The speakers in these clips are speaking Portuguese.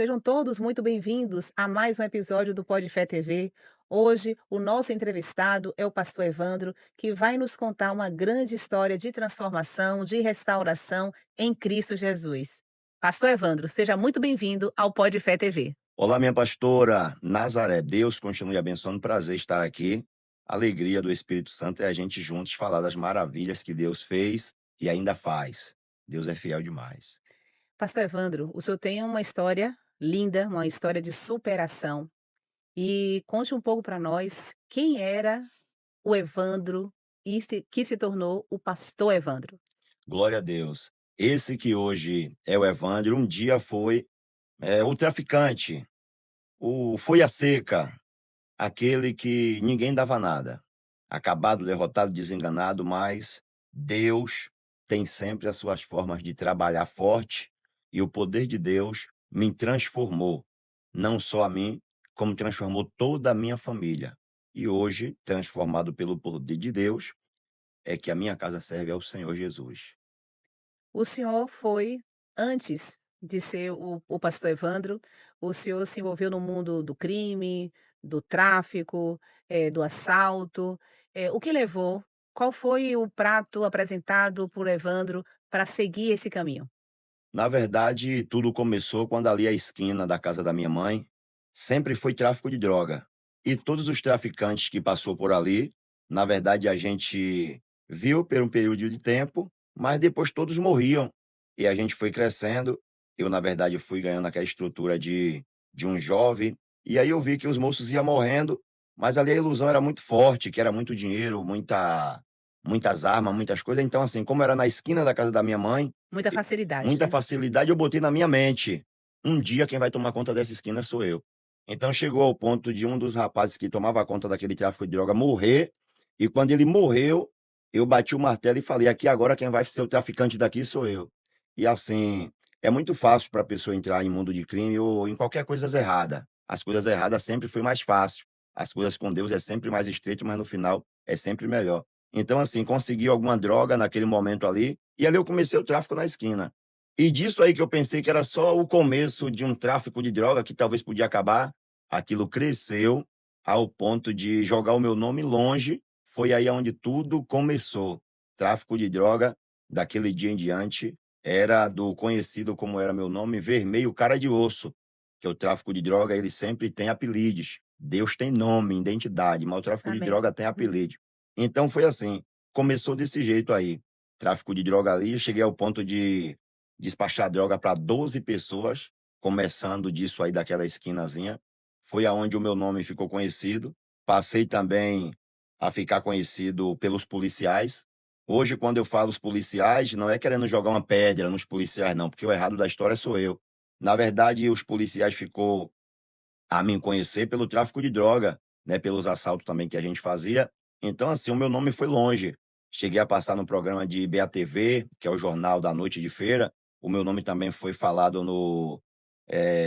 sejam todos muito bem-vindos a mais um episódio do Pode Fé TV. Hoje, o nosso entrevistado é o pastor Evandro, que vai nos contar uma grande história de transformação, de restauração em Cristo Jesus. Pastor Evandro, seja muito bem-vindo ao Pode Fé TV. Olá, minha pastora Nazaré. Deus continue abençoando. Prazer estar aqui. Alegria do Espírito Santo é a gente juntos falar das maravilhas que Deus fez e ainda faz. Deus é fiel demais. Pastor Evandro, o senhor tem uma história linda, uma história de superação. E conte um pouco para nós quem era o Evandro que se tornou o pastor Evandro. Glória a Deus. Esse que hoje é o Evandro, um dia foi o traficante, o foi a seca, aquele que ninguém dava nada. Acabado, derrotado, desenganado, mas Deus tem sempre as suas formas de trabalhar forte e o poder de Deus me transformou, não só a mim, como transformou toda a minha família. E hoje, transformado pelo poder de Deus, é que a minha casa serve ao Senhor Jesus. O senhor foi, antes de ser o pastor Evandro, o senhor se envolveu no mundo do crime, do tráfico, do assalto. O que levou qual foi o prato apresentado por Evandro para seguir esse caminho? Na verdade, tudo começou quando ali à esquina da casa da minha mãe, sempre foi tráfico de droga. E todos os traficantes que passou por ali, na verdade a gente viu por um período de tempo, mas depois todos morriam. E a gente foi crescendo. Eu, na verdade, fui ganhando aquela estrutura de um jovem. E aí eu vi que os moços iam morrendo, mas ali a ilusão era muito forte, que era muito dinheiro, muitas armas, muitas coisas. Então, assim, como era na esquina da casa da minha mãe, Muita facilidade, muita né? facilidade, eu botei na minha mente: "Um dia quem vai tomar conta dessa esquina sou eu". Então chegou ao ponto de um dos rapazes que tomava conta daquele tráfico de droga morrer, e quando ele morreu, eu bati o martelo e falei: "Aqui agora quem vai ser o traficante daqui sou eu". E assim, é muito fácil para a pessoa entrar em mundo de crime ou em qualquer coisas errada. As coisas erradas sempre foi mais fácil. As coisas com Deus é sempre mais estreito, mas no final é sempre melhor. Então assim, consegui alguma droga naquele momento ali, e ali eu comecei o tráfico na esquina. E disso aí que eu pensei que era só o começo de um tráfico de droga que talvez podia acabar, aquilo cresceu ao ponto de jogar o meu nome longe, foi aí aonde tudo começou. Tráfico de droga, daquele dia em diante, era do conhecido como era meu nome, Vermelho Cara de Osso, que o tráfico de droga ele sempre tem apelidos. Deus tem nome, identidade, mas o tráfico de Amém. droga tem Uhum. apelido. Então foi assim, começou desse jeito aí, tráfico de droga ali, cheguei ao ponto de despachar droga para 12 pessoas, começando disso aí daquela esquinazinha. Foi aonde o meu nome ficou conhecido. Passei também a ficar conhecido pelos policiais. Hoje, quando eu falo os policiais, não é querendo jogar uma pedra nos policiais, não, porque o errado da história sou eu. Na verdade, os policiais ficou a me conhecer pelo tráfico de droga, né, pelos assaltos também que a gente fazia. Então, assim, o meu nome foi longe. Cheguei a passar no programa de BATV, que é o Jornal da Noite de Feira. O meu nome também foi falado no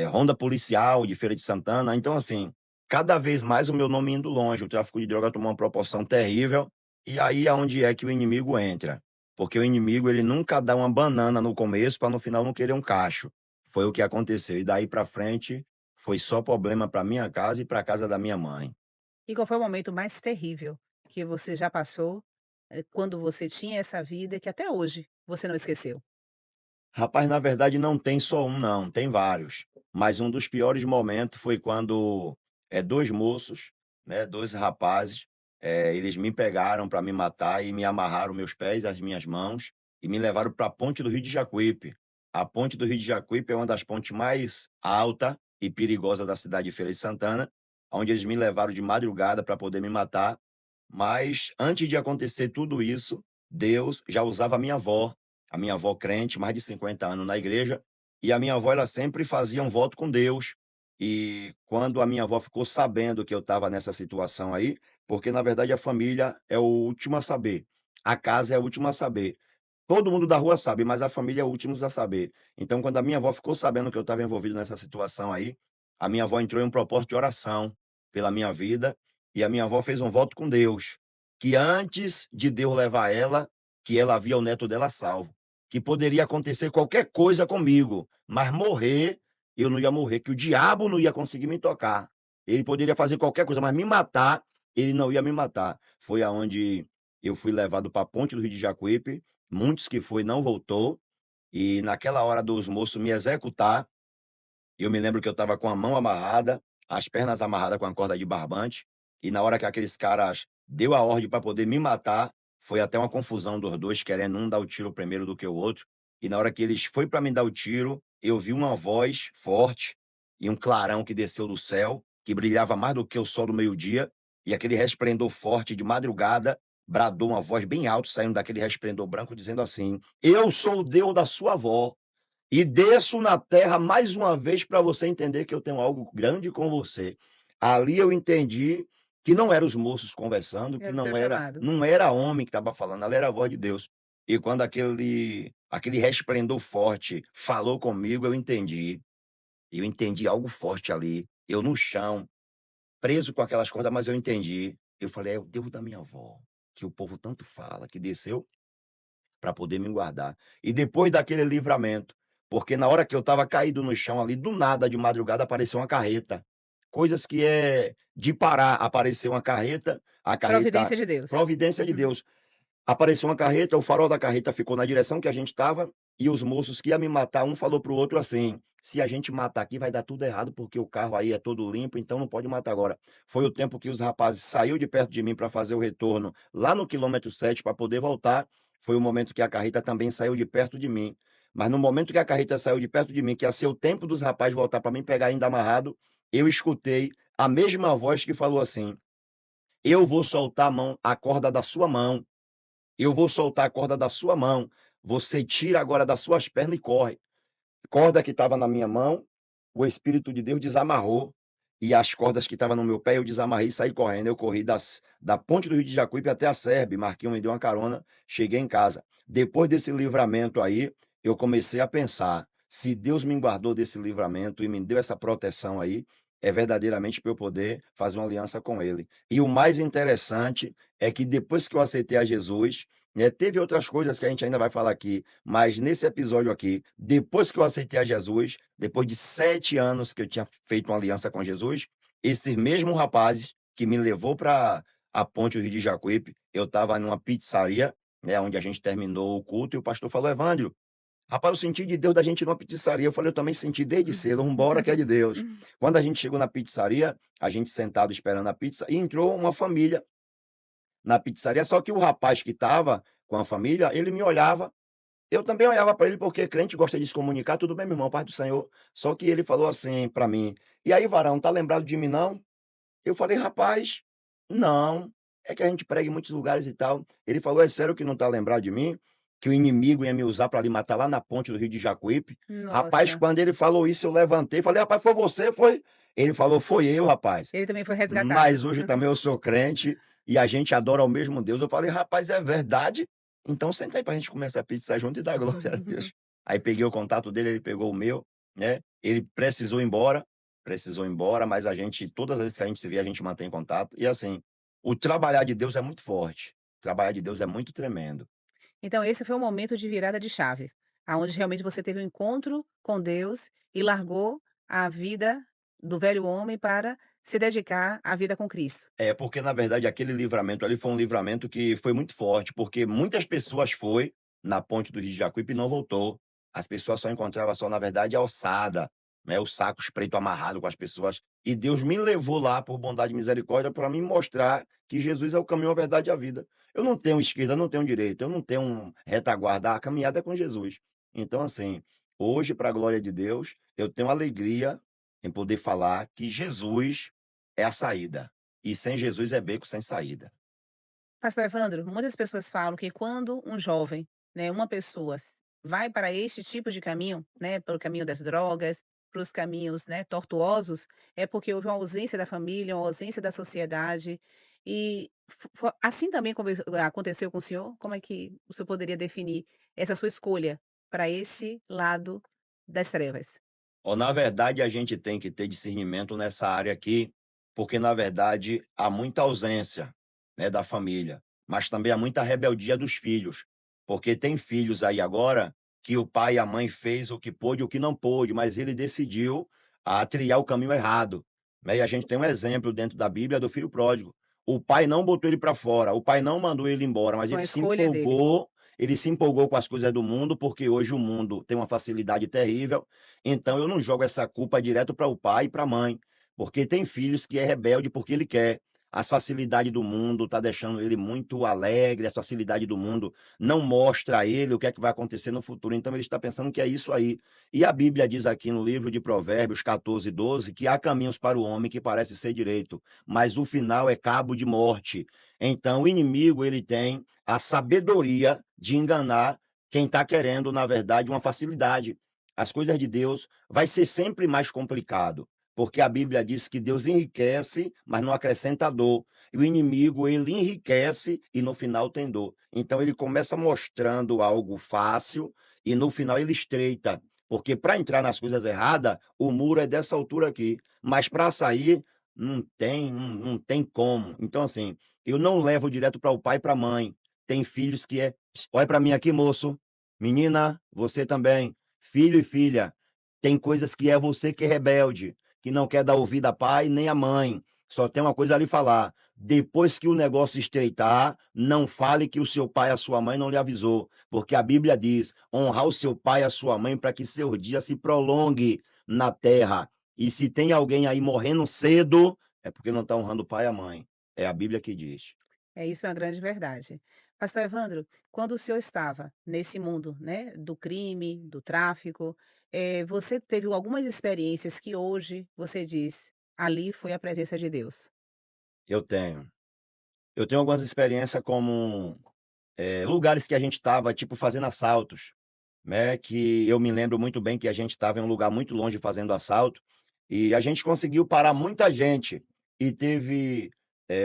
Ronda Policial de Feira de Santana. Então, assim, cada vez mais o meu nome indo longe. O tráfico de droga tomou uma proporção terrível. E aí é onde é que o inimigo entra. Porque o inimigo, ele nunca dá uma banana no começo para no final não querer um cacho. Foi o que aconteceu. E daí para frente, foi só problema para minha casa e para casa da minha mãe. E qual foi o momento mais terrível que você já passou, quando você tinha essa vida que até hoje você não esqueceu? Rapaz, na verdade não tem só um não, tem vários. Mas um dos piores momentos foi quando, 2 moços, né, 2 rapazes, eles me pegaram para me matar e me amarraram meus pés e as minhas mãos e me levaram para a ponte do Rio de Jacuípe. A ponte do Rio de Jacuípe é uma das pontes mais alta e perigosa da cidade de Feira de Santana, onde eles me levaram de madrugada para poder me matar. Mas antes de acontecer tudo isso, Deus já usava a minha avó crente, mais de 50 anos na igreja, e a minha avó ela sempre fazia um voto com Deus. E quando a minha avó ficou sabendo que eu estava nessa situação aí, porque na verdade a família é o último a saber, a casa é o último a saber. Todo mundo da rua sabe, mas a família é o último a saber. Então, quando a minha avó ficou sabendo que eu estava envolvido nessa situação aí, a minha avó entrou em um propósito de oração pela minha vida, e a minha avó fez um voto com Deus, que antes de Deus levar ela, que ela via o neto dela salvo, que poderia acontecer qualquer coisa comigo, mas morrer eu não ia morrer, que o diabo não ia conseguir me tocar. Ele poderia fazer qualquer coisa, mas me matar, ele não ia me matar. Foi aonde eu fui levado para a ponte do Rio de Jacuípe, muitos que foi não voltou, e naquela hora dos moços me executar, eu me lembro que eu estava com a mão amarrada, as pernas amarradas com a corda de barbante, e na hora que aqueles caras deu a ordem para poder me matar, foi até uma confusão dos dois, querendo um dar o tiro primeiro do que o outro. E na hora que eles foi para me dar o tiro, eu vi uma voz forte e um clarão que desceu do céu, que brilhava mais do que o sol do meio-dia, e aquele resplendor forte de madrugada bradou uma voz bem alta, saindo daquele resplendor branco, dizendo assim: Eu sou o Deus da sua avó e desço na terra mais uma vez para você entender que eu tenho algo grande com você. Ali eu entendi que não eram os moços conversando, que Era o seu chamado. não era homem que estava falando, ali era a voz de Deus. E quando aquele resplendor forte falou comigo, eu entendi. Eu entendi algo forte ali. Eu no chão, preso com aquelas cordas, mas eu entendi. Eu falei: "É o Deus da minha avó, que o povo tanto fala, que desceu para poder me guardar". E depois daquele livramento, porque na hora que eu estava caído no chão ali, do nada, de madrugada, apareceu uma carreta. Coisas que é de parar, apareceu uma carreta, a carreta Providência de Deus. providência de Deus. Apareceu uma carreta, o farol da carreta ficou na direção que a gente estava, e os moços que ia me matar, um falou para o outro assim: "Se a gente matar aqui vai dar tudo errado, porque o carro aí é todo limpo, então não pode matar agora". Foi o tempo que os rapazes saiu de perto de mim para fazer o retorno lá no quilômetro 7 para poder voltar, foi o momento que a carreta também saiu de perto de mim. Mas no momento que a carreta saiu de perto de mim, que ia ser o tempo dos rapazes voltar para me pegar ainda amarrado, eu escutei a mesma voz que falou assim: "Eu vou soltar a corda da sua mão". Eu vou soltar a corda da sua mão. Você tira agora das suas pernas e corre. Corda que estava na minha mão, o Espírito de Deus desamarrou. E as cordas que estavam no meu pé, eu desamarrei e saí correndo. Eu corri da ponte do Rio de Jacuípe até a Serbe. Marquinhos me deu uma carona, cheguei em casa. Depois desse livramento aí, eu comecei a pensar: se Deus me guardou desse livramento e me deu essa proteção aí, é verdadeiramente para eu poder fazer uma aliança com Ele. E o mais interessante é que depois que eu aceitei a Jesus, né, teve outras coisas que a gente ainda vai falar aqui, mas nesse episódio aqui, depois que eu aceitei a Jesus, depois de 7 anos que eu tinha feito uma aliança com Jesus, esses mesmos rapazes que me levou para a ponte do Rio de Jacuípe, eu estava numa pizzaria, né, onde a gente terminou o culto, e o pastor falou: "Evandro, rapaz, eu senti de Deus da gente ir numa pizzaria". Eu falei: "Eu também senti desde cedo, vamos embora que é de Deus". Quando a gente chegou na pizzaria, a gente sentado esperando a pizza, e entrou uma família na pizzaria, só que o rapaz que estava com a família, ele me olhava, eu também olhava para ele, porque crente gosta de se comunicar: "Tudo bem, meu irmão, paz do Senhor". Só que ele falou assim para mim: "E aí, varão, tá lembrado de mim, não?". Eu falei: "Rapaz, não, é que a gente prega em muitos lugares e tal". Ele falou: "É sério que não tá lembrado de mim? Que o inimigo ia me usar para lhe matar lá na ponte do Rio de Jacuípe?". Rapaz, Nossa, quando ele falou isso, eu levantei e falei: "Rapaz, foi você, foi?". Ele falou: "Foi eu, rapaz, ele também foi resgatado. mas hoje também eu sou crente e a gente adora ao mesmo Deus". Eu falei: "Rapaz, é verdade? Então senta aí pra gente comer essa pizza junto e dar glória a Deus". Aí peguei o contato dele, ele pegou o meu, né, ele precisou ir embora, mas a gente, todas as vezes que a gente se vê, a gente mantém contato. E assim, o trabalhar de Deus é muito forte, o trabalhar de Deus é muito tremendo. Então esse foi o momento de virada de chave, aonde realmente você teve um encontro com Deus e largou a vida do velho homem para se dedicar à vida com Cristo. É, porque na verdade aquele livramento ali foi um livramento que foi muito forte, porque muitas pessoas foi na ponte do Rio de Jacuípe e não voltou. As pessoas só encontravam só, na verdade, a ossada, né, os sacos preto amarrado com as pessoas. E Deus me levou lá por bondade e misericórdia para me mostrar que Jesus é o caminho, a verdade e a vida. Eu não tenho esquerda, eu não tenho direita, eu não tenho retaguarda, a caminhada é com Jesus. Então, assim, hoje, para a glória de Deus, eu tenho alegria em poder falar que Jesus é a saída. E sem Jesus é beco sem saída. Pastor Evandro, muitas pessoas falam que quando um jovem, né, uma pessoa vai para este tipo de caminho, né, pelo caminho das drogas, para os caminhos, né, tortuosos, é porque houve uma ausência da família, uma ausência da sociedade. E assim também aconteceu com o senhor? Como é que o senhor poderia definir essa sua escolha para esse lado das trevas? Ou na verdade a gente tem que ter discernimento nessa área aqui, porque na verdade há muita ausência, né, da família, mas também há muita rebeldia dos filhos, porque tem filhos aí agora que o pai e a mãe fez o que pôde e o que não pôde, mas ele decidiu a trilhar o caminho errado, né. E a gente tem um exemplo dentro da Bíblia do filho pródigo. O pai não botou ele para fora, o pai não mandou ele embora, mas Foi uma escolha dele. ele se empolgou com as coisas do mundo, porque hoje o mundo tem uma facilidade terrível, então eu não jogo essa culpa direto para o pai e para a mãe, porque tem filhos que é rebelde porque ele quer. As facilidades do mundo tá deixando ele muito alegre, as facilidade do mundo não mostra a ele o que é que vai acontecer no futuro, então ele está pensando que é isso aí. E a Bíblia diz aqui no livro de Provérbios 14:12 que há caminhos para o homem que parece ser direito, mas o final é cabo de morte. Então o inimigo ele tem a sabedoria de enganar quem está querendo, na verdade, uma facilidade. As coisas de Deus vai ser sempre mais complicado, porque a Bíblia diz que Deus enriquece, mas não acrescenta dor. E o inimigo, ele enriquece e no final tem dor. Então ele começa mostrando algo fácil e no final ele estreita, porque para entrar nas coisas erradas, o muro é dessa altura aqui, mas para sair não tem como. Então assim, eu não levo direto para o pai e para a mãe. Tem filhos que é: "Olha para mim aqui moço, menina, você também, filho e filha, tem coisas que é você que é rebelde, que não quer dar ouvido a pai nem a mãe, só tem uma coisa a lhe falar, depois que o negócio estreitar, não fale que o seu pai e a sua mãe não lhe avisou, porque a Bíblia diz: honrar o seu pai e a sua mãe para que seu dia se prolongue na terra. E se tem alguém aí morrendo cedo, é porque não está honrando o pai e a mãe. É a Bíblia que diz. É, isso é uma grande verdade. Pastor Evandro, quando o senhor estava nesse mundo, né, do crime, do tráfico, você teve algumas experiências que hoje você diz: "Ali foi a presença de Deus"? Eu tenho. Eu tenho algumas experiências como, lugares que a gente estava, tipo, fazendo assaltos, né, que eu me lembro muito bem que a gente estava em um lugar muito longe fazendo assalto, e a gente conseguiu parar muita gente, e teve,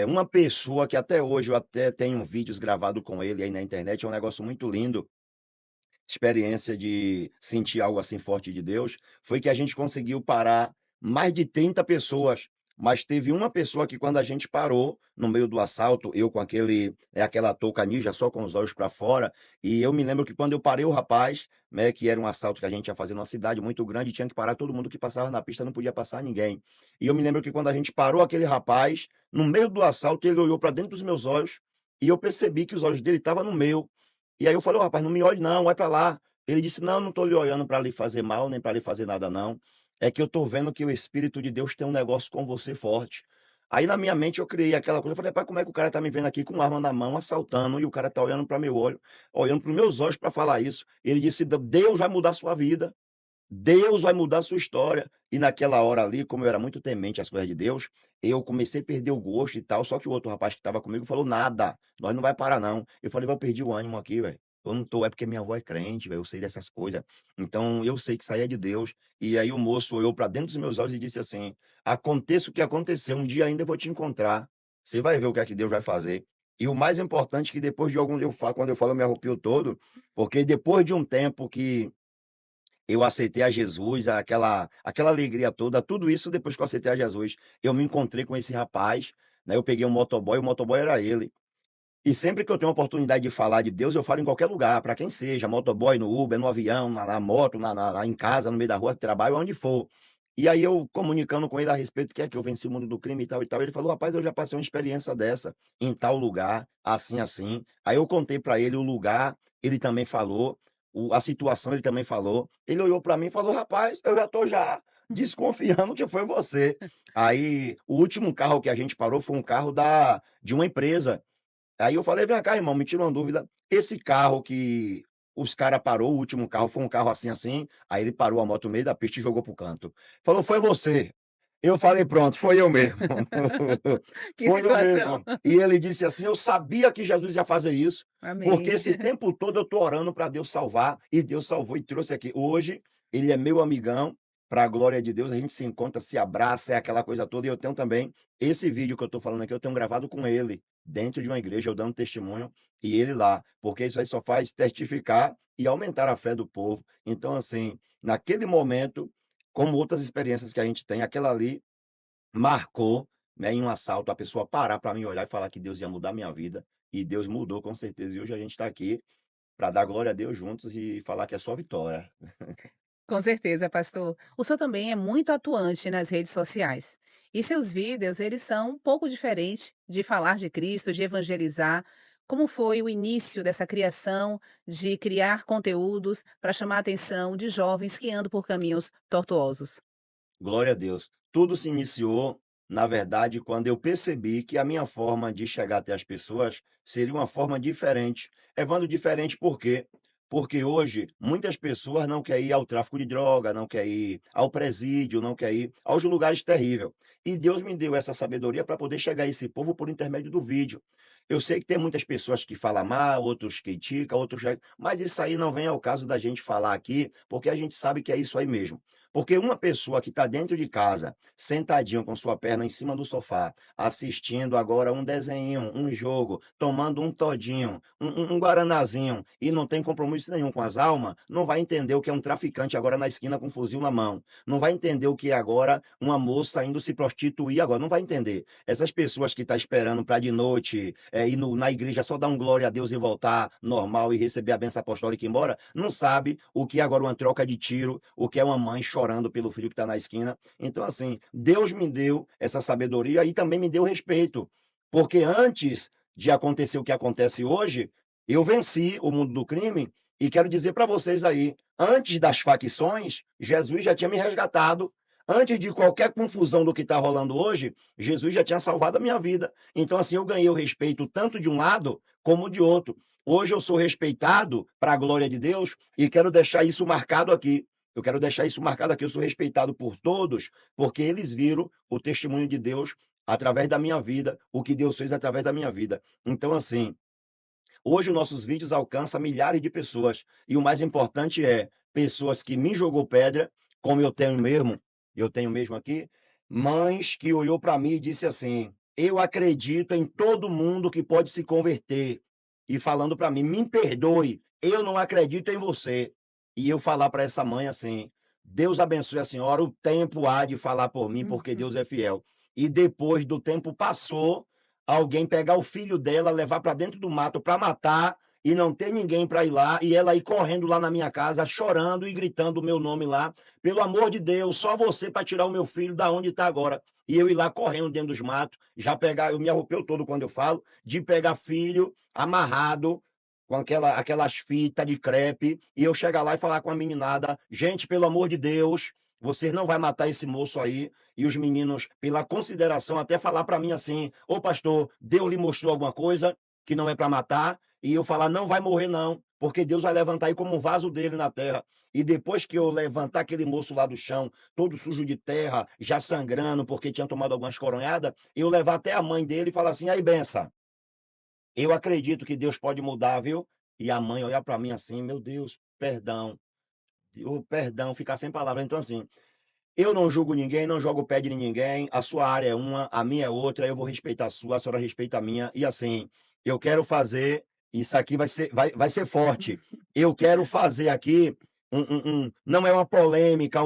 uma pessoa que até hoje eu até tenho vídeos gravados com ele aí na internet, é um negócio muito lindo, experiência de sentir algo assim forte de Deus, foi que a gente conseguiu parar mais de 30 pessoas, mas teve uma pessoa que quando a gente parou, no meio do assalto, eu com aquela touca ninja só com os olhos para fora, e eu me lembro que quando eu parei o rapaz, né, que era um assalto que a gente ia fazer numa cidade muito grande, tinha que parar todo mundo que passava na pista, não podia passar ninguém. E eu me lembro que quando a gente parou aquele rapaz, no meio do assalto, ele olhou para dentro dos meus olhos, e eu percebi que os olhos dele estavam no meu. E aí eu falei: "Ô rapaz, não me olhe não, vai para lá". Ele disse: "Não, não estou lhe olhando para lhe fazer mal, nem para lhe fazer nada não. É que eu estou vendo que o Espírito de Deus tem um negócio com você forte". Aí na minha mente eu criei aquela coisa, eu falei: "Rapaz, como é que o cara tá me vendo aqui com arma na mão, assaltando, e o cara tá olhando para meu olho, olhando para os meus olhos para falar isso". Ele disse: Deus vai mudar a sua vida". Deus vai mudar a sua história. E naquela hora ali, como eu era muito temente às coisas de Deus, eu comecei a perder o gosto e tal, só que o outro rapaz que estava comigo falou: "Nada, nós não vai parar não". Eu falei: "Mas eu perdi o ânimo aqui, velho. Eu não tô, é porque minha avó é crente, velho, eu sei dessas coisas. Então eu sei que isso aí é de Deus". E aí o moço olhou para dentro dos meus olhos e disse assim: "Aconteça o que acontecer, um dia ainda eu vou te encontrar. Você vai ver o que é que Deus vai fazer". E o mais importante é que depois de algum eu falo quando eu falo eu me arrepio todo, porque depois de um tempo que eu aceitei a Jesus, aquela alegria toda, tudo isso depois que eu aceitei a Jesus. Eu me encontrei com esse rapaz, né, eu peguei um motoboy, o motoboy era ele. E sempre que eu tenho a oportunidade de falar de Deus, eu falo em qualquer lugar, para quem seja, motoboy, no Uber, no avião, na moto, em casa, no meio da rua de trabalho, onde for. E aí eu comunicando com ele a respeito que é que eu venci o mundo do crime e tal, ele falou: "Rapaz, eu já passei uma experiência dessa, em tal lugar, assim, assim". Aí eu contei para ele o lugar, ele também falou, a situação ele também falou. Ele olhou para mim e falou: "Rapaz, eu já estou já desconfiando que foi você". Aí o último carro que a gente parou foi um carro de uma empresa. Aí eu falei: "Vem cá, irmão, me tira uma dúvida, esse carro que os cara parou, o último carro foi um carro assim, assim?". Aí ele parou a moto no meio da pista e jogou para o canto. Falou: "Foi você". Eu falei: "Pronto, foi eu mesmo". Que Foi eu situação. mesmo. E ele disse assim: "Eu sabia que Jesus ia fazer isso, porque Amém. esse tempo todo eu tô orando para Deus salvar, e Deus salvou e trouxe aqui". Hoje, ele é meu amigão, para a glória de Deus, a gente se encontra, se abraça, é aquela coisa toda. E eu tenho também esse vídeo que eu tô falando aqui, eu tenho gravado com ele, dentro de uma igreja, eu dando testemunho, e ele lá, porque isso aí só faz testificar e aumentar a fé do povo. Então, assim, naquele momento, como outras experiências que a gente tem, aquela ali marcou, né, em um assalto, a pessoa parar para mim olhar e falar que Deus ia mudar minha vida, e Deus mudou com certeza, e hoje a gente está aqui. para dar glória a Deus juntos e falar que é só vitória. Com certeza, pastor. O senhor também é muito atuante nas redes sociais. E seus vídeos, eles são um pouco diferentes de falar de Cristo, de evangelizar. Como foi o início dessa criação, de criar conteúdos para chamar a atenção de jovens que andam por caminhos tortuosos? Glória a Deus. Tudo se iniciou, na verdade, quando eu percebi que a minha forma de chegar até as pessoas seria uma forma diferente. Evandro, diferente por quê? Porque hoje muitas pessoas não querem ir ao tráfico de droga, não querem ir ao presídio, não querem ir aos lugares terríveis. E Deus me deu essa sabedoria para poder chegar a esse povo por intermédio do vídeo. Eu sei que tem muitas pessoas que falam mal, outros criticam, outros. Mas isso aí não vem ao caso da gente falar aqui, porque a gente sabe que é isso aí mesmo. Porque uma pessoa que está dentro de casa, sentadinho com sua perna em cima do sofá, assistindo agora um desenho, um jogo, tomando um todinho, um guaranazinho, e não tem compromisso nenhum com as almas, não vai entender o que é um traficante agora na esquina com um fuzil na mão. Não vai entender o que é agora uma moça indo se prostituir agora. Não vai entender. Essas pessoas que estão esperando para de noite ir na igreja só dar um glória a Deus e voltar normal e receber a benção apostólica e ir embora, não sabe o que é agora uma troca de tiro, o que é uma mãe chorando pelo filho que está na esquina. Então, assim, Deus me deu essa sabedoria e também me deu respeito. Porque antes de acontecer o que acontece hoje, eu venci o mundo do crime e quero dizer para vocês aí, antes das facções, Jesus já tinha me resgatado. Antes de qualquer confusão do que está rolando hoje, Jesus já tinha salvado a minha vida. Então, assim, eu ganhei o respeito tanto de um lado como de outro. Hoje eu sou respeitado para a glória de Deus e quero deixar isso marcado aqui. Eu quero deixar isso marcado aqui. Eu sou respeitado por todos, porque eles viram o testemunho de Deus através da minha vida, o que Deus fez através da minha vida. Então, assim, hoje os nossos vídeos alcançam milhares de pessoas. E o mais importante é pessoas que me jogou pedra, como eu tenho mesmo aqui, mães que olhou para mim e disse assim: "Eu acredito em todo mundo que pode se converter". E falando para mim: "Me perdoe, eu não acredito em você". E eu falar para essa mãe assim: "Deus abençoe a senhora, o tempo há de falar por mim, porque Uhum. Deus é fiel". E depois do tempo passou, alguém pegar o filho dela, levar para dentro do mato para matar e não ter ninguém para ir lá e ela ir correndo lá na minha casa, chorando e gritando o meu nome lá. Pelo amor de Deus, só você para tirar o meu filho da onde está agora. E eu ir lá correndo dentro dos matos, já pegar, eu me arrepio todo quando eu falo, de pegar filho amarrado com aquelas fitas de crepe, e eu chegar lá e falar com a meninada: gente, pelo amor de Deus, vocês não vai matar esse moço aí. E os meninos, pela consideração, até falar para mim assim: ô pastor, Deus lhe mostrou alguma coisa que não é para matar? E eu falar: não vai morrer não, porque Deus vai levantar aí como um vaso dele na terra. E depois que eu levantar aquele moço lá do chão, todo sujo de terra, já sangrando, porque tinha tomado algumas coronhadas, eu levar até a mãe dele e falar assim: aí, benção, eu acredito que Deus pode mudar, viu? E a mãe olhar para mim assim: meu Deus, perdão, o perdão, ficar sem palavras. Então, assim, eu não julgo ninguém, não jogo o pé de ninguém. A sua área é uma, a minha é outra. Eu vou respeitar a sua, a senhora respeita a minha. E assim, eu quero fazer. Isso aqui vai ser forte. Eu quero fazer aqui não é uma polêmica,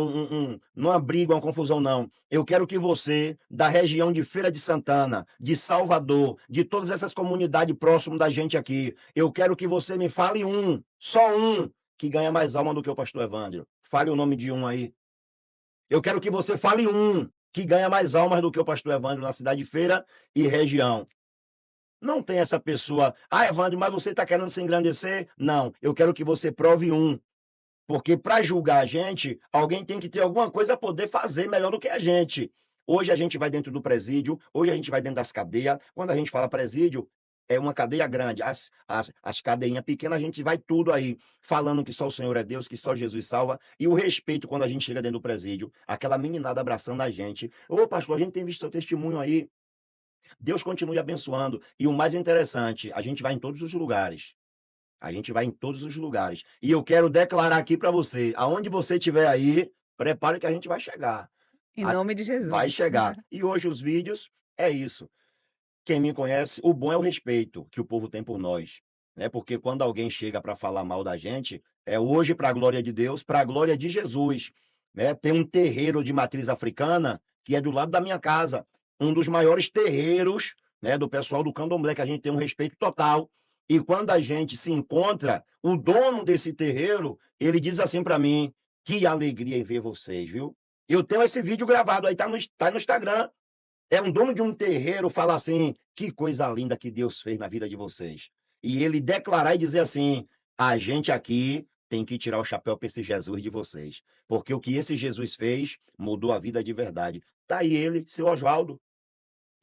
não é uma briga, uma confusão, não. Eu quero que você, da região de Feira de Santana, de Salvador, de todas essas comunidades próximas da gente aqui, eu quero que você me fale só um, que ganha mais alma do que o pastor Evandro. Fale o nome de um aí. Eu quero que você fale um que ganha mais almas do que o pastor Evandro na cidade de Feira e região. Não tem essa pessoa: ah, Evandro, mas você está querendo se engrandecer? Não, eu quero que você prove um. Porque para julgar a gente, alguém tem que ter alguma coisa a poder fazer melhor do que a gente. Hoje a gente vai dentro do presídio, hoje a gente vai dentro das cadeias. Quando a gente fala presídio, é uma cadeia grande. As cadeinhas pequenas, a gente vai tudo aí, falando que só o Senhor é Deus, que só Jesus salva. E o respeito quando a gente chega dentro do presídio, aquela meninada abraçando a gente. Ô, pastor, a gente tem visto seu testemunho aí. Deus continue abençoando. E o mais interessante, a gente vai em todos os lugares. A gente vai em todos os lugares. E eu quero declarar aqui para você, aonde você estiver aí, prepare que a gente vai chegar. Em A- nome de Vai Jesus. chegar. E hoje os vídeos é isso. Quem me conhece, o bom é o respeito que o povo tem por nós, né? Porque quando alguém chega para falar mal da gente, é hoje para a glória de Deus, para a glória de Jesus, né? Tem um terreiro de matriz africana que é do lado da minha casa, um dos maiores terreiros, né, do pessoal do Candomblé, que a gente tem um respeito total. E quando a gente se encontra, o dono desse terreiro, ele diz assim para mim: "Que alegria em ver vocês, viu?". Eu tenho esse vídeo gravado aí, tá no Instagram. É um dono de um terreiro fala assim: "Que coisa linda que Deus fez na vida de vocês". E ele declarar e dizer assim: "A gente aqui tem que tirar o chapéu para esse Jesus de vocês, porque o que esse Jesus fez mudou a vida de verdade". Tá aí ele, seu Oswaldo.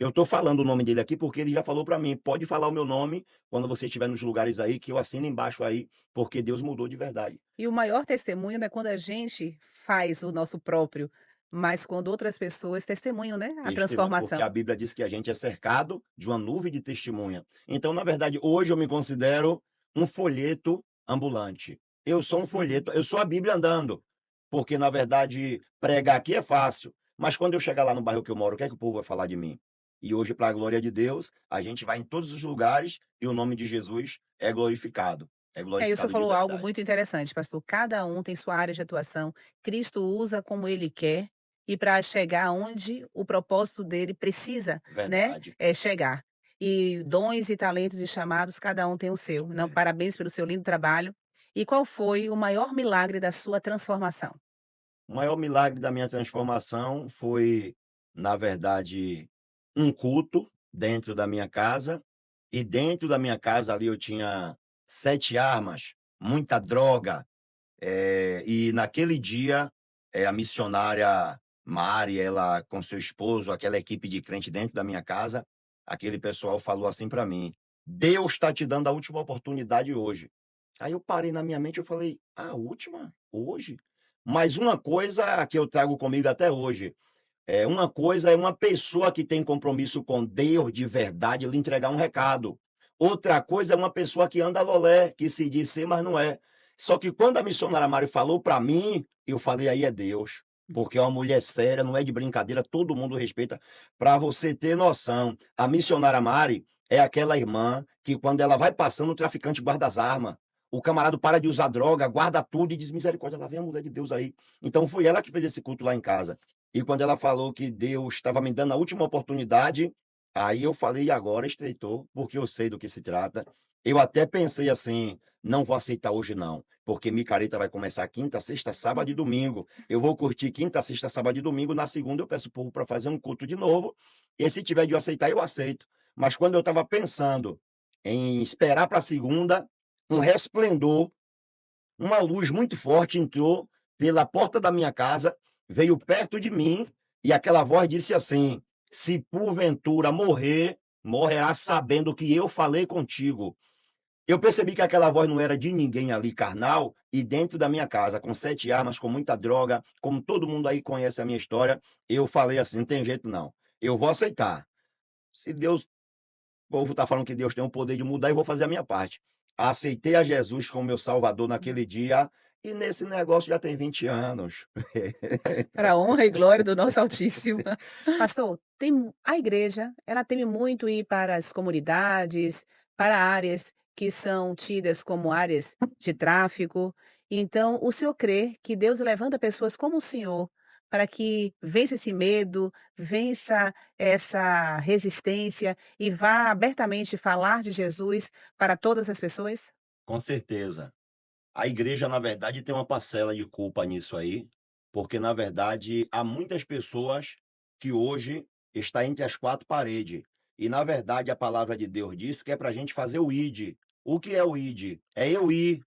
Eu estou falando o nome dele aqui, porque ele já falou para mim: "Pode falar o meu nome quando você estiver nos lugares aí, que eu assino embaixo aí, porque Deus mudou de verdade". E o maior testemunho não é quando a gente faz o nosso próprio, mas quando outras pessoas testemunham, né, a Testemunha, porque transformação. a Bíblia diz que a gente é cercado de uma nuvem de testemunha. Então, na verdade, hoje eu me considero um folheto ambulante. Eu sou um folheto, eu sou a Bíblia andando, porque, na verdade, pregar aqui é fácil, mas quando eu chegar lá no bairro que eu moro, o que é que o povo vai falar de mim? E hoje, para a glória de Deus, a gente vai em todos os lugares e o nome de Jesus é É, e o senhor glorificado de falou algo verdade. muito interessante, pastor. Cada um tem sua área de atuação. Cristo usa como ele quer e para chegar onde o propósito dele precisa, né, Verdade. chegar. E dons e talentos e chamados, cada um tem o seu. Não, É. parabéns pelo seu lindo trabalho. E qual foi o maior milagre da sua transformação? O maior milagre da minha transformação foi, na verdade, um culto dentro da minha casa, e dentro da minha casa ali eu tinha 7 armas, muita droga, e naquele dia, a missionária Mari, ela com seu esposo, aquela equipe de crente dentro da minha casa, aquele pessoal falou assim para mim: "Deus está te dando a última oportunidade hoje". Aí eu parei na minha mente, eu falei: "A última? Hoje?". Mas uma coisa que eu trago comigo até hoje, uma coisa é uma pessoa que tem compromisso com Deus de verdade lhe entregar um recado. Outra coisa é uma pessoa que anda lolé, que se diz ser, mas não é. Só que quando a missionária Mari falou para mim, eu falei: "Aí é Deus", porque é uma mulher séria, não é de brincadeira, todo mundo respeita. Para você ter noção, a missionária Mari é aquela irmã que quando ela vai passando, o traficante guarda as armas. O camarada para de usar droga, guarda tudo e diz: "Misericórdia, lá vem a mulher de Deus aí". Então foi ela que fez esse culto lá em casa. E quando ela falou que Deus estava me dando a última oportunidade, aí eu falei: "E agora estreitou", porque eu sei do que se trata. Eu até pensei assim: "Não vou aceitar hoje não, porque micareta vai começar quinta, sexta, sábado e domingo. Eu vou curtir quinta, sexta, sábado e domingo, na segunda eu peço o povo para fazer um culto de novo, e se tiver de eu aceitar, eu aceito". Mas quando eu estava pensando em esperar para a segunda, um resplendor, uma luz muito forte entrou pela porta da minha casa, veio perto de mim e aquela voz disse assim: "Se porventura morrer, morrerá sabendo que eu falei contigo". Eu percebi que aquela voz não era de ninguém ali carnal, e dentro da minha casa, com 7 armas, com muita droga, como todo mundo aí conhece a minha história, eu falei assim: "Não tem jeito não, eu vou aceitar. Se Deus o povo está falando que Deus tem o poder de mudar, e vou fazer a minha parte". Aceitei a Jesus como meu salvador naquele dia, e nesse negócio já tem 20 anos. Para a honra e glória do nosso Altíssimo. Pastor, a igreja, ela teme muito ir para as comunidades, para áreas que são tidas como áreas de tráfico. Então, o senhor crê que Deus levanta pessoas como o senhor para que vença esse medo, vença essa resistência e vá abertamente falar de Jesus para todas as pessoas? Com certeza. A igreja, na verdade, tem uma parcela de culpa nisso aí, porque, na verdade, há muitas pessoas que hoje está entre as 4 paredes. E, na verdade, a palavra de Deus diz que é para a gente fazer o ID. O que é o ID? É eu ir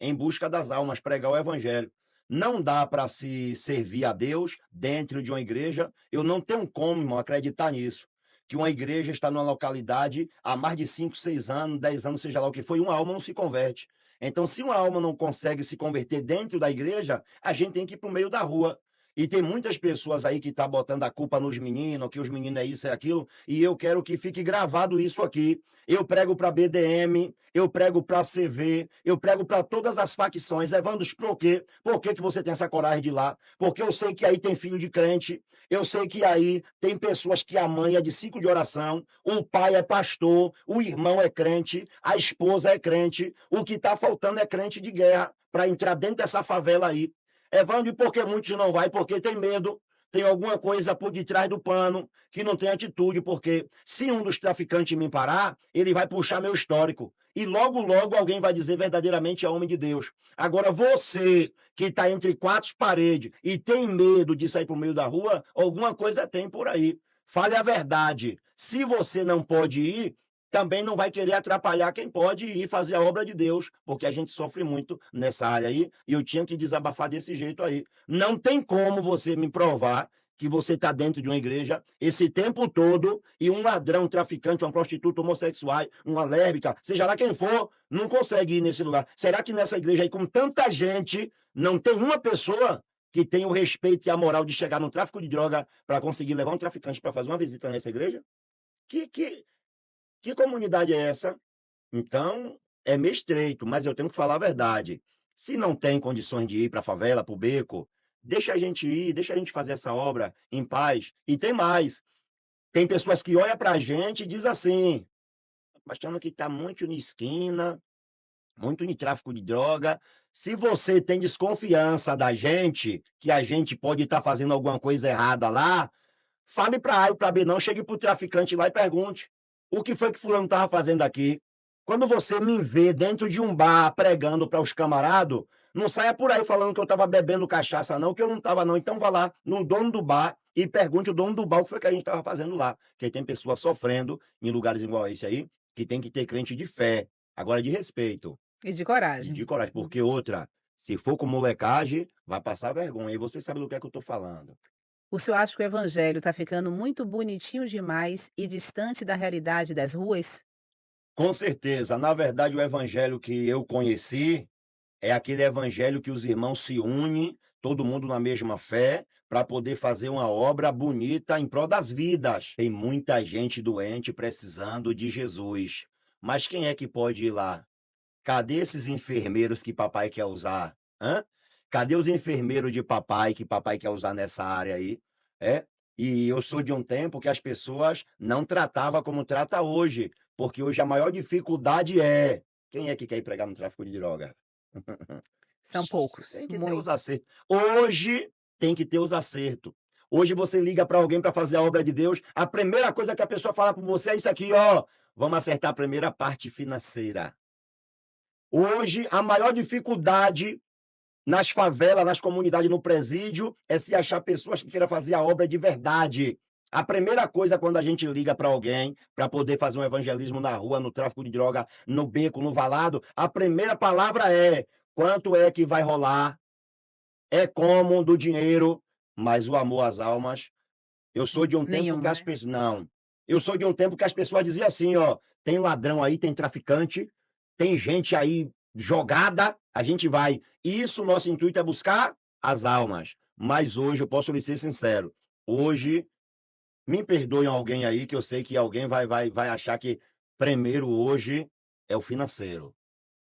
em busca das almas, pregar o evangelho. Não dá para se servir a Deus dentro de uma igreja. Eu não tenho como, irmão, acreditar nisso. Que uma igreja está numa localidade há mais de 5, 6 anos, 10 anos, seja lá o que foi, uma alma não se converte. Então, se uma alma não consegue se converter dentro da igreja, a gente tem que ir para o meio da rua. E tem muitas pessoas aí que estão botando a culpa nos meninos, que os meninos é isso, é aquilo, e eu quero que fique gravado isso aqui. Eu prego para BDM, eu prego para CV, eu prego para todas as facções. Evandro, por quê? Por que que você tem essa coragem de ir lá? Porque eu sei que aí tem filho de crente, eu sei que aí tem pessoas que a mãe é de ciclo de oração, o pai é pastor, o irmão é crente, a esposa é crente, o que está faltando é crente de guerra para entrar dentro dessa favela aí. Evandro, e por que muitos não vai? Porque tem medo, tem alguma coisa por detrás do pano que não tem atitude, porque se um dos traficantes me parar, ele vai puxar meu histórico. e logo, logo alguém vai dizer verdadeiramente é homem de Deus. Agora, você que está entre quatro paredes e tem medo de sair para o meio da rua, alguma coisa tem por aí. Fale a verdade. Se você não pode ir, também não vai querer atrapalhar quem pode ir fazer a obra de Deus, porque a gente sofre muito nessa área aí, e eu tinha que desabafar desse jeito aí. Não tem como você me provar que você está dentro de uma igreja esse tempo todo e um ladrão, um traficante, uma prostituta, homossexual, uma lésbica, seja lá quem for, não consegue ir nesse lugar. Será que nessa igreja aí, com tanta gente, não tem uma pessoa que tem o respeito e a moral de chegar no tráfico de droga para conseguir levar um traficante para fazer uma visita nessa igreja? Que, que, que comunidade é essa? Então, é meio estreito, mas eu tenho que falar a verdade. Se não tem condições de ir para a favela, para o beco, deixa a gente ir, deixa a gente fazer essa obra em paz. E tem mais. Tem pessoas que olham para a gente e dizem assim, achando que está muito na esquina, muito em tráfico de droga. Se você tem desconfiança da gente, que a gente pode estar fazendo alguma coisa errada lá, fale para A e para B não, chegue para o traficante lá e pergunte o que foi que fulano estava fazendo aqui. Quando você me vê dentro de um bar pregando para os camaradas, não saia por aí falando que eu estava bebendo cachaça não, que eu não estava não. Então vá lá no dono do bar e pergunte o dono do bar o que foi que a gente estava fazendo lá. Porque tem pessoas sofrendo em lugares igual a esse aí, que tem que ter crente de fé, agora de respeito, E de de coragem. coragem, porque outra, se for com molecagem, vai passar vergonha. E você sabe do que é que eu estou falando. O senhor acha que o evangelho está ficando muito bonitinho demais e distante da realidade das ruas? Com certeza. Na verdade, o evangelho que eu conheci é aquele evangelho que os irmãos se unem, todo mundo na mesma fé, para poder fazer uma obra bonita em prol das vidas. Tem muita gente doente precisando de Jesus. Mas quem é que pode ir lá? Cadê esses enfermeiros que papai quer usar? Hã? Cadê os enfermeiros de papai que papai quer usar nessa área aí? É? E eu sou de um tempo que as pessoas não tratavam como trata hoje, porque hoje a maior dificuldade é quem é que quer ir pregar no tráfico de droga? São poucos, Tem que ter os muito. acertos. Hoje tem que ter os acertos. Hoje você liga para alguém para fazer a obra de Deus, a primeira coisa que a pessoa fala com você é isso aqui, ó. Vamos acertar a primeira parte financeira. Hoje, a maior dificuldade nas favelas, nas comunidades, no presídio, é se achar pessoas que queiram fazer a obra de verdade. A primeira coisa quando a gente liga para alguém para poder fazer um evangelismo na rua, no tráfico de droga, no beco, no valado, a primeira palavra é: quanto é que vai rolar? É como do dinheiro, mas o amor às almas. Eu sou de um tempo que Nenhuma, as né? pessoas. Não. Eu sou de um tempo que as pessoas diziam assim: ó, tem ladrão aí, tem traficante, tem gente aí jogada, a gente vai. Isso, nosso intuito é buscar as almas. Mas hoje, eu posso lhe ser sincero, hoje, me perdoem alguém aí, que eu sei que alguém vai achar que primeiro hoje é o financeiro.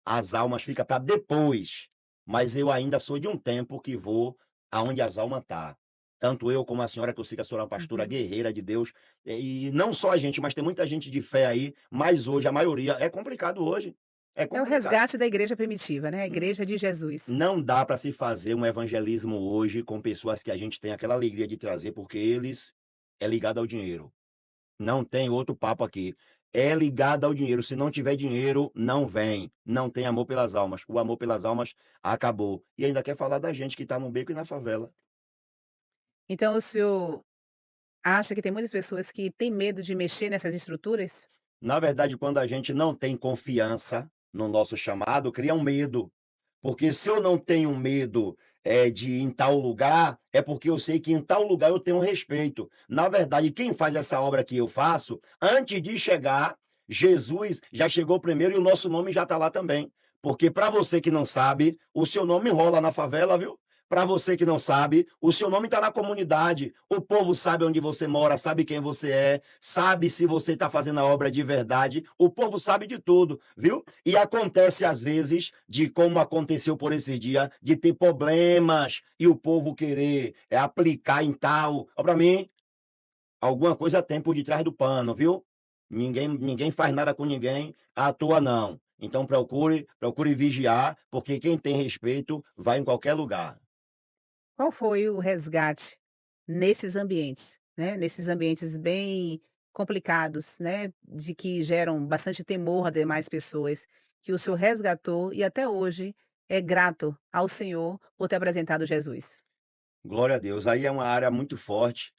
As almas ficam para depois. Mas eu ainda sou de um tempo que vou aonde as almas tá. Tanto eu como a senhora, que eu sei que a senhora é uma pastora Uhum. guerreira de Deus, e não só a gente, mas tem muita gente de fé aí, mas hoje a maioria é complicado hoje. É É o complicado. resgate da igreja primitiva, né, a igreja de Jesus. Não dá para se fazer um evangelismo hoje com pessoas que a gente tem aquela alegria de trazer, porque eles é ligado ao dinheiro. Não tem outro papo aqui. É ligado ao dinheiro. Se não tiver dinheiro, não vem. Não tem amor pelas almas. O amor pelas almas acabou. E ainda quer falar da gente que está no beco e na favela. Então o senhor acha que tem muitas pessoas que têm medo de mexer nessas estruturas? Na verdade, quando a gente não tem confiança no nosso chamado, cria um medo. Porque se eu não tenho medo de ir em tal lugar, é porque eu sei que em tal lugar eu tenho respeito. Na verdade, quem faz essa obra que eu faço, antes de chegar, Jesus já chegou primeiro e o nosso nome já está lá também. Porque para você que não sabe, o seu nome rola na favela, viu? Para você que não sabe, o seu nome está na comunidade. O povo sabe onde você mora, sabe quem você é, sabe se você está fazendo a obra de verdade. O povo sabe de tudo, viu? E acontece às vezes de como aconteceu por esse dia, de ter problemas e o povo querer aplicar em tal. Para mim, alguma coisa tem por detrás do pano, viu? Ninguém faz nada com ninguém à toa, não. Então procure vigiar, porque quem tem respeito vai em qualquer lugar. Qual foi o resgate nesses ambientes, né, nesses ambientes bem complicados, né, de que geram bastante temor a demais pessoas. que o senhor resgatou e até hoje é grato ao Senhor por ter apresentado Jesus? Glória a Deus. Aí é uma área muito forte.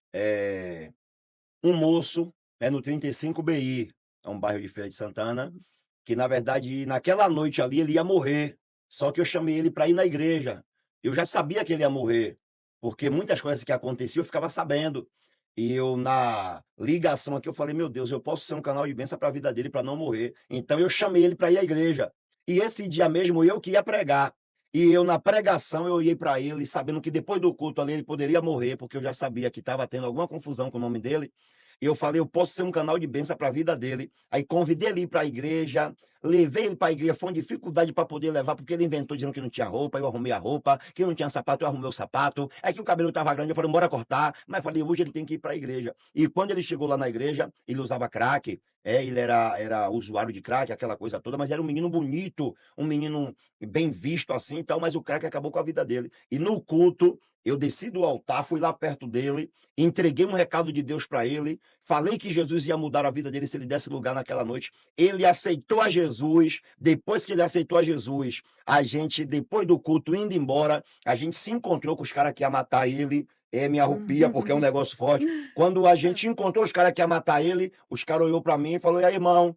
Um moço, no 35 BI, é um bairro de Feira de Santana, Uhum. que na verdade naquela noite ali ele ia morrer, só que eu chamei ele para ir na igreja. Eu já sabia que ele ia morrer, porque muitas coisas que aconteciam eu ficava sabendo. E eu na ligação aqui eu falei: "Meu Deus, eu posso ser um canal de bênção para a vida dele para não morrer". Então eu chamei ele para ir à igreja. E esse dia mesmo eu que ia pregar. E eu na pregação eu olhei para ele sabendo que depois do culto ali ele poderia morrer, porque eu já sabia que estava tendo alguma confusão com o nome dele. E eu falei: "Eu posso ser um canal de bênção para a vida dele". Aí convidei ele para a igreja, levei ele para a igreja, foi uma dificuldade para poder levar, porque ele inventou dizendo que não tinha roupa, eu arrumei a roupa, que não tinha sapato, eu arrumei o sapato, é que o cabelo estava grande, eu falei: "Bora cortar", mas falei: "Hoje ele tem que ir para a igreja". E quando ele chegou lá na igreja, ele usava crack, ele era usuário de crack, aquela coisa toda, mas era um menino bonito, um menino bem visto assim e tal, mas o crack acabou com a vida dele. E no culto, eu desci do altar, fui lá perto dele, entreguei um recado de Deus para ele, falei que Jesus ia mudar a vida dele se ele desse lugar naquela noite. Ele aceitou a Jesus. Depois que ele aceitou a Jesus, a gente, depois do culto, indo embora, a gente se encontrou com os caras que iam matar ele. Me arrepia, porque é um negócio forte. Quando a gente encontrou os caras que iam matar ele, os caras olhou para mim e falou: "E aí, irmão?"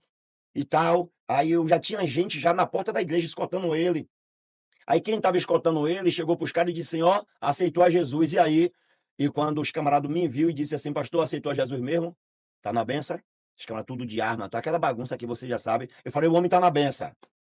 E tal. Aí eu já tinha gente já na porta da igreja escoltando ele. Aí quem estava escoltando ele chegou para os caras e disse assim: "Ó, aceitou a Jesus, e aí?" E quando os camaradas me viu e disse assim: "Pastor, aceitou a Jesus mesmo? Tá na benção?" Os camaradas tudo de arma, tá aquela bagunça que você já sabe. Eu falei: "O homem tá na benção,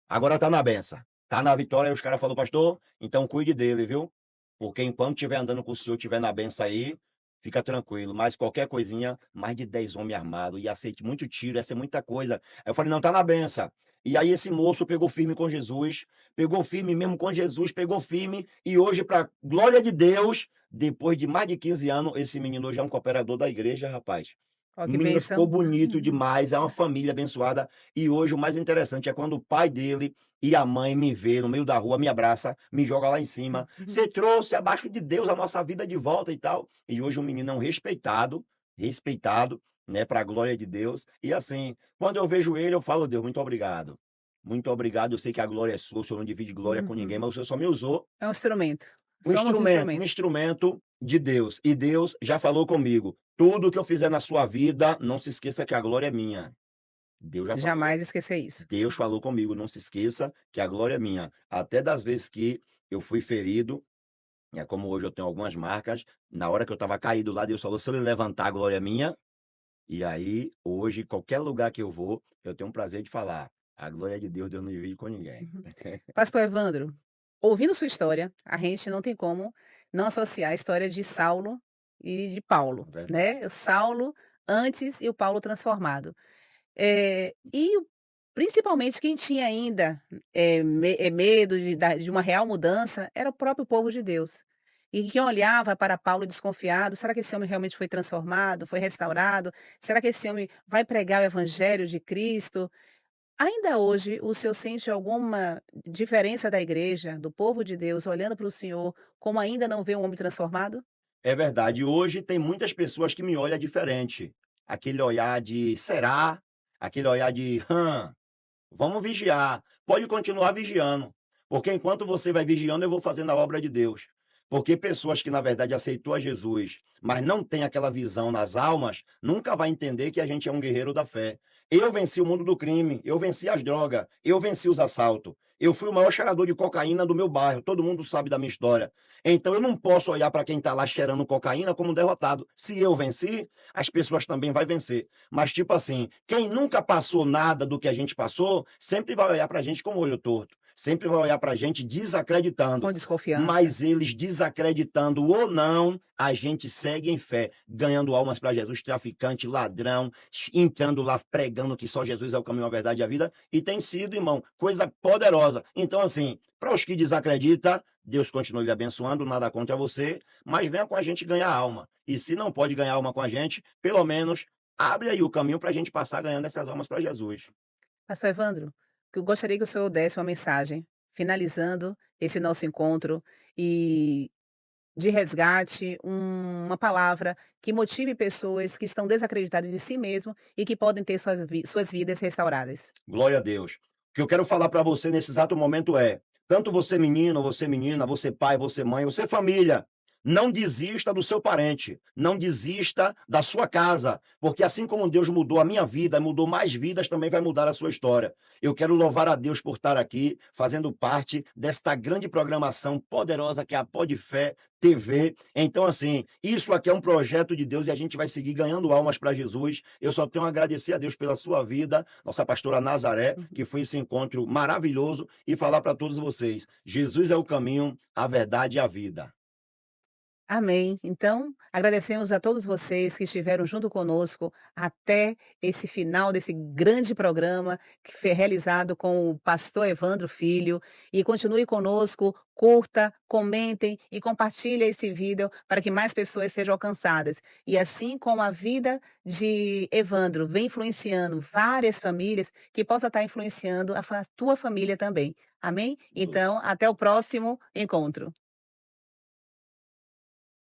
agora tá na benção, tá na vitória." Aí os caras falou: "Pastor, então cuide dele, viu? Porque enquanto estiver andando com o senhor, estiver na benção aí, fica tranquilo, mas qualquer coisinha, mais de 10 homens armados, e aceite muito tiro, ia ser muita coisa." Aí eu falei: "Não, tá na benção." E aí esse moço pegou firme com Jesus, pegou firme mesmo com Jesus, pegou firme, e hoje, para glória de Deus, depois de mais de 15 anos, esse menino hoje é um cooperador da igreja, rapaz. Ó, O que menino ficou bênção. bonito demais, é uma família abençoada. E hoje o mais interessante é quando o pai dele e a mãe me vê no meio da rua, me abraça, me joga lá em cima. Você trouxe abaixo de Deus a nossa vida de volta e tal. E hoje o menino é um respeitado, respeitado, né, para a glória de Deus. E assim, quando eu vejo ele, eu falo: "Deus, muito obrigado. Muito obrigado. Eu sei que a glória é sua, o senhor não divide glória com ninguém, mas o senhor só me usou É um instrumento. Somos um um instrumento. instrumento de Deus. E Deus já falou comigo: tudo que eu fizer na sua vida, não se esqueça que a glória é minha." Deus já falou. Jamais esquecer isso. Deus falou comigo: não se esqueça que a glória é minha. Até das vezes que eu fui ferido, como hoje eu tenho algumas marcas, na hora que eu estava caído lá, Deus falou: se eu levantar, a glória é minha. E aí, hoje, qualquer lugar que eu vou, eu tenho um prazer de falar: a glória é de Deus, Deus não divide com ninguém. Uhum. Pastor Evandro, ouvindo sua história, a gente não tem como não associar a história de Saulo e de Paulo, Verdade. né, o Saulo antes e o Paulo transformado. Principalmente quem tinha ainda, medo de uma real mudança, era o próprio povo de Deus. E quem olhava para Paulo desconfiado: "Será que esse homem realmente foi transformado, foi restaurado? Será que esse homem vai pregar o evangelho de Cristo?" Ainda hoje, o senhor sente alguma diferença da igreja, do povo de Deus, olhando para o senhor, como ainda não vê um homem transformado? É verdade. Hoje tem muitas pessoas que me olham diferente. Aquele olhar de será? Aquele olhar de vamos vigiar. Pode continuar vigiando, porque enquanto você vai vigiando, eu vou fazendo a obra de Deus. Porque pessoas que na verdade aceitou a Jesus, mas não tem aquela visão nas almas, nunca vai entender que a gente é um guerreiro da fé. Eu venci o mundo do crime, eu venci as drogas, eu venci os assaltos. Eu fui o maior cheirador de cocaína do meu bairro, todo mundo sabe da minha história. Então eu não posso olhar para quem está lá cheirando cocaína como um derrotado. Se eu venci, as pessoas também vão vencer. Mas, tipo assim, quem nunca passou nada do que a gente passou, sempre vai olhar para a gente com o olho torto. Sempre vai olhar para a gente Com desacreditando. desconfiança. Mas eles desacreditando ou não, a gente segue em fé, ganhando almas para Jesus, traficante, ladrão, entrando lá pregando que só Jesus é o caminho, a verdade e a vida. E tem sido, irmão, coisa poderosa. Então, assim, para os que desacreditam, Deus continue lhe abençoando, nada contra você, mas venha com a gente ganhar alma. E se não pode ganhar alma com a gente, pelo menos abre aí o caminho para a gente passar ganhando essas almas para Jesus. Pastor Evandro, que eu gostaria que o senhor desse uma mensagem, finalizando esse nosso encontro, e de resgate, uma palavra que motive pessoas que estão desacreditadas de si mesmo e que podem ter suas vidas restauradas. Glória a Deus. O que eu quero falar para você nesse exato momento é: tanto você menino, você menina, você pai, você mãe, você família, não desista do seu parente, não desista da sua casa, porque assim como Deus mudou a minha vida, mudou mais vidas, também vai mudar a sua história. Eu quero louvar a Deus por estar aqui, fazendo parte desta grande programação poderosa que é a Pode Fé TV. Então, assim, isso aqui é um projeto de Deus e a gente vai seguir ganhando almas para Jesus. Eu só tenho a agradecer a Deus pela sua vida, nossa pastora Nazaré, que foi esse encontro maravilhoso, e falar para todos vocês: Jesus é o caminho, a verdade e a vida. Amém. Então, agradecemos a todos vocês que estiveram junto conosco até esse final desse grande programa que foi realizado com o pastor Evandro Filho. E continue conosco, curta, comentem e compartilhe esse vídeo para que mais pessoas sejam alcançadas. E assim como a vida de Evandro vem influenciando várias famílias, que possa estar influenciando a tua família também. Amém? Então, até o próximo encontro.